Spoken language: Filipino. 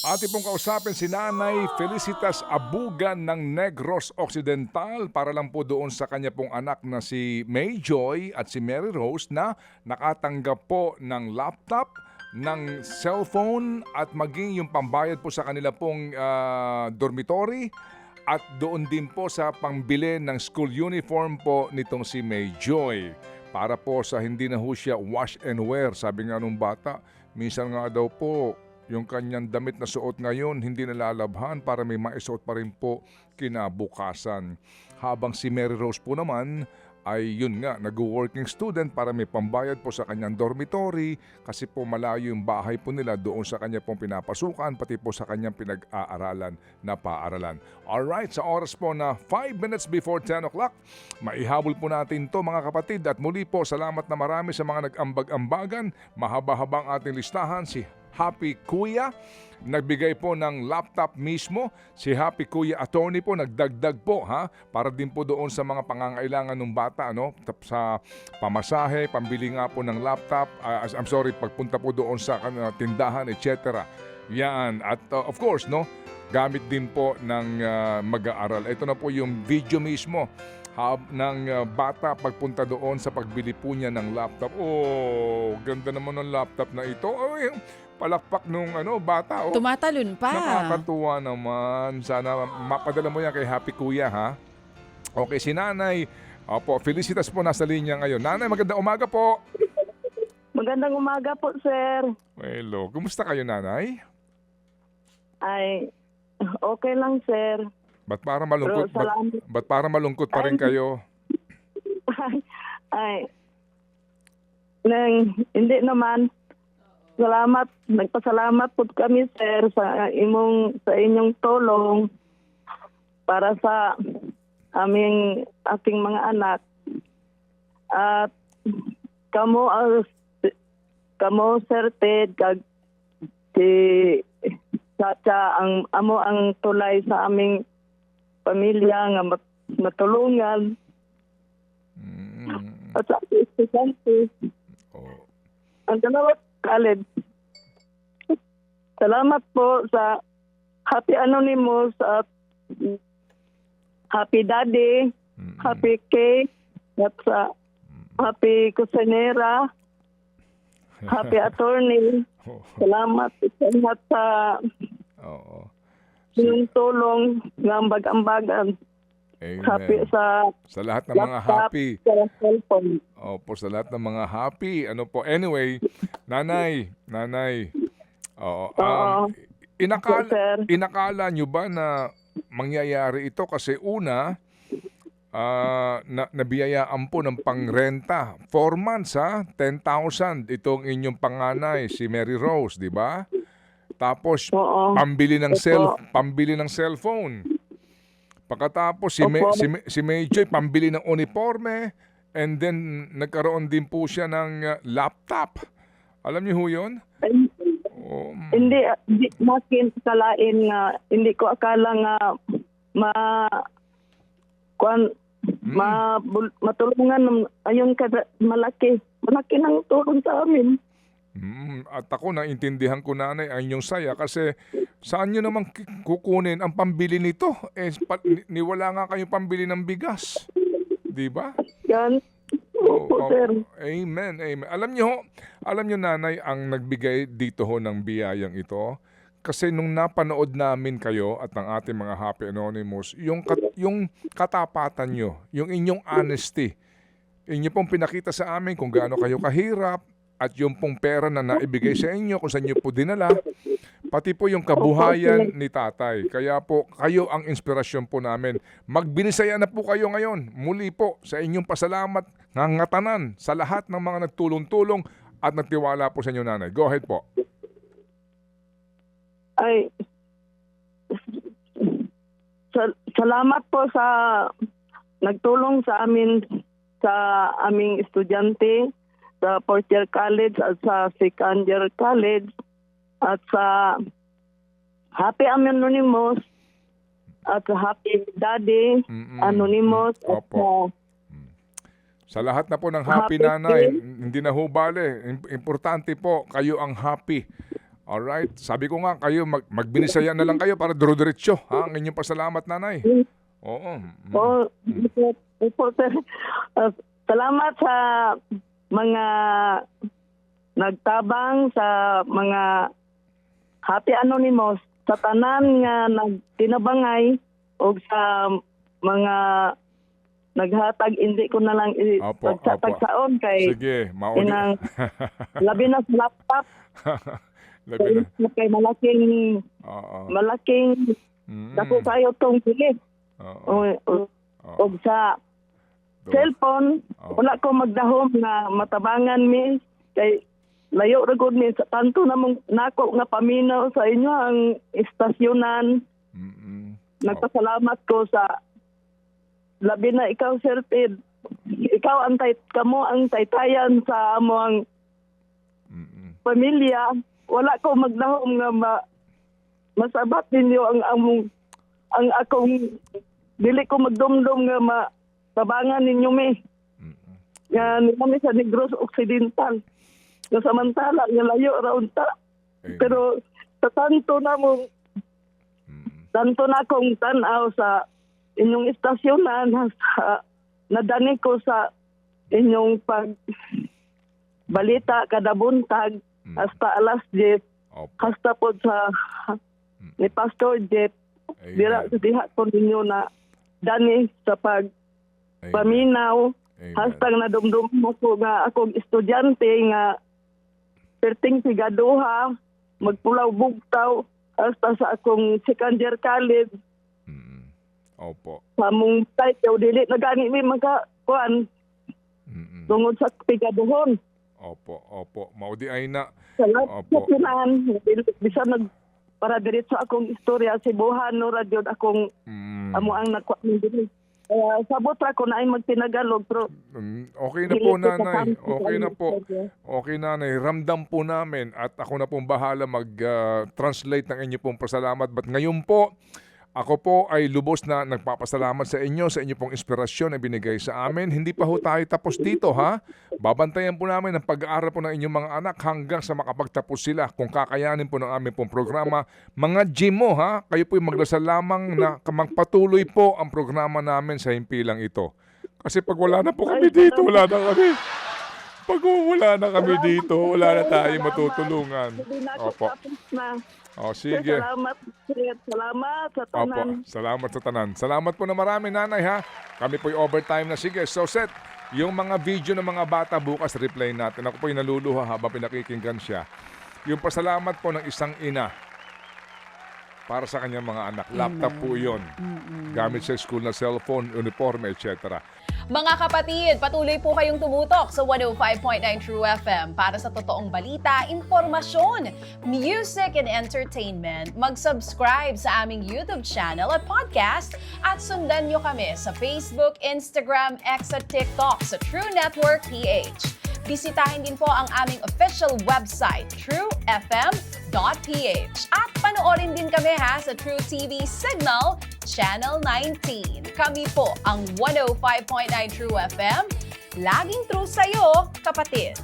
Ating pong kausapin si Nanay Felicitas Abugan ng Negros Occidental para lang po doon sa kanya pong anak na si May Joy at si Mary Rose na nakatanggap po ng laptop, ng cellphone at maging yung pambayad po sa kanila pong dormitory at doon din po sa pangbili ng school uniform po nitong si May Joy. Para po sa hindi na ho siya wash and wear. Sabi nga nung bata, minsan nga daw po, yung kanyang damit na suot ngayon, hindi nalalabhan para may maisuot pa rin po kinabukasan. Habang si Mary Rose po naman ay yun nga, nag-working student para may pambayad po sa kanyang dormitory kasi po malayo yung bahay po nila doon sa kanya pong pinapasukan pati po sa kanyang pinag-aaralan na paaralan. Alright, sa oras po na 5 minutes before 10 o'clock, maihabol po natin to mga kapatid at muli po salamat na marami sa mga nag-ambag-ambagan. Mahaba-habang ating listahan si Happy Kuya, nagbigay po ng laptop mismo. Si Happy Kuya Attorney po, nagdagdag po para din po doon sa mga pangangailangan ng bata, sa pamasahe, pambili nga po ng laptop, pagpunta po doon sa tindahan, etc. Yan, at of course, gamit din po ng mag-aaral. Ito na po yung video mismo ng bata pagpunta doon sa pagbili po niya ng laptop. Oh, ganda naman ng laptop na ito. Oh, palakpak nung bata. Oh. Tumatalon pa. Nakakatuwa naman. Sana mapadala mo yan kay Happy Kuya, ha? Okay, si Nanay. Opo, Felicitas po nasa linya ngayon. Nanay, magandang umaga po. Magandang umaga po, sir. Hello. Kumusta kayo, Nanay? Ay, okay lang, sir. Ba't para malungkot? Pero salamat. Ba't para malungkot pa rin kayo? Ay, hindi naman. Salamat, nagpasalamat po kami, sir, sa inyong tulong para sa ating mga anak. At kamo Sir Ted, si Chacha ang tulay sa aming pamilya nga matulungan. At sa estudyante. Ang dalawat college. Salamat po sa Happy Anonymous at Happy Daddy, Happy K, at sa Happy Kusinera, Happy Attorney. Salamat sa yung tulong ng ambag-ambagan. Amen. Happy sa lahat ng mga happy. Sa cellphone. Opo, sa lahat ng mga happy. Anyway, Nanay. Oo. Inakala nyo ba na mangyayari ito? Kasi una, nabiyayaan po ng pangrenta. 4 months, 10,000. Itong inyong panganay, si Mary Rose, di ba? Tapos, pambili ng cellphone. Pagkatapos, si May Joy, pambili ng uniforme. And then, nagkaroon din po siya ng laptop. Alam niyo ho yun? Hindi makin kalain nga, hindi ko akala nga matulungan ayun malaki ng tulong sa amin. At ako, naintindihan ko, Nanay, ang inyong saya kasi saan nyo naman kukunin ang pambili nito? Niwala nga kayong pambili ng bigas. Di ba? Yan. Opo, sir. Amen. Alam nyo, Nanay, ang nagbigay dito ho ng biyayang ito, kasi nung napanood namin kayo at ng ating mga Happy Anonymous, yung katapatan nyo, yung inyong honesty, inyo pong pinakita sa amin kung gaano kayo kahirap, at yung pong pera na naibigay sa inyo, kung saan nyo po dinala, pati po yung kabuhayan ni tatay. Kaya po, kayo ang inspirasyon po namin. Magbinisaya na po kayo ngayon. Muli po, sa inyong pasalamat, ngangatanan sa lahat ng mga nagtulong-tulong at nagtiwala po sa inyo, Nanay. Go ahead po. Ay, salamat po sa nagtulong sa amin, sa aming estudyante, sa fourth year college at sa second year college at sa Happy Anonymous at sa Happy Daddy Anonymous at sa lahat na po ng happy, Nanay, hindi na ho bale. Importante po, kayo ang happy. Alright. Sabi ko nga, kayo, magbinisaya na lang kayo para duro-diretso. Ha? Ang inyong pasalamat, nanay. Oo. Opo, sir. Salamat sa mga nagtabang, sa mga Happy Anonymous, sa tanan nga nagtinabangay o sa mga naghatag, hindi ko na lang Opo. pagsaon kay Sige, mauli. inang labi na sa laptop. Labi na. Kay malaking Oo. Mm. dako kayo tong bilis. Oo. O sa cellphone, wala ko magdahom na matabangan mi kay layo ra gud mi sa tanto namong nako nga paminaw sa inyo ang istasyonan. Mm-mm. Nagpasalamat ko sa labi na ikaw, Sir Ted. Ikaw ang kamo ang taytayan sa among Mm-mm. pamilya. Wala ko magdahom nga masabat ninyo ang akong dili ko magdumdum nga tabangan ninyo mi. Mm-mm. Nga kami sa Negros Occidental. Nga samantala nga layo raon ta. Amen. Pero sa tanto na akong tanaw sa inyong istasyonan, nadani ko sa inyong balita kada buntag hasta alas 10, Opo. hasta po sa ni Pastor Jeff, Amen. diha ko ninyo na dani sa paminaw. Amen. Hastang nadumdum ko nga akong estudyante nga perting sigaduha, magpulaw bugtaw, hasta sa akong second year college, Mm-mm. Opo. sa mong type, yaw dili na gani may magkakuan, Mm-mm. tungod sa pigaduhon. Opo. Maudi ay na. Salamat Opo. sa pinahan, bisa para diretso akong istorya, Cebuhan, no, radyo akong amo ang nakuha ng dili. Sabot ra ko na ay magtinagalog, pero Okay na po, nanay. Okay na po. Okay, nanay. Ramdam po namin at ako na pong bahala mag-translate ng inyo pong pasalamat. But ngayon po, ako po ay lubos na nagpapasalamat sa inyo, sa inyo pong inspirasyon na binigay sa amin. Hindi pa ho tayo tapos dito, ha? Babantayan po namin ang pag-aaral po ng inyong mga anak hanggang sa makapagtapos sila kung kakayanin po ng aming pong programa. Mga Jimo, ha? Kayo po'y magdasal lamang na magpatuloy po ang programa namin sa himpilang ito. Kasi pag wala na po kami dito, wala na kami. Pag wala na kami dito, wala na tayo matutulungan. Opo. O, sige. Salamat, sir. Salamat sa Opo, tanan. salamat sa tanan. Salamat po na marami, nanay, ha? Kami po'y overtime na. Sige, so set. Yung mga video ng mga bata bukas, replay natin. Ako po'y naluluha habang pinakikinggan siya. Yung pasalamat po ng isang ina para sa kanyang mga anak. Laptop po yun. Gamit sa school na cellphone, uniforme, etc. Mga kapatid, patuloy po kayong tumutok sa 105.9 True FM para sa totoong balita, impormasyon, music and entertainment. Mag-subscribe sa aming YouTube channel at podcast at sundan nyo kami sa Facebook, Instagram, X at TikTok sa True Network PH. Bisitahin din po ang aming official website, truefm.ph. At panoorin din kami sa True TV Signal, Channel 19. Kami po ang 105.9 True FM. Laging true sa'yo, kapatid.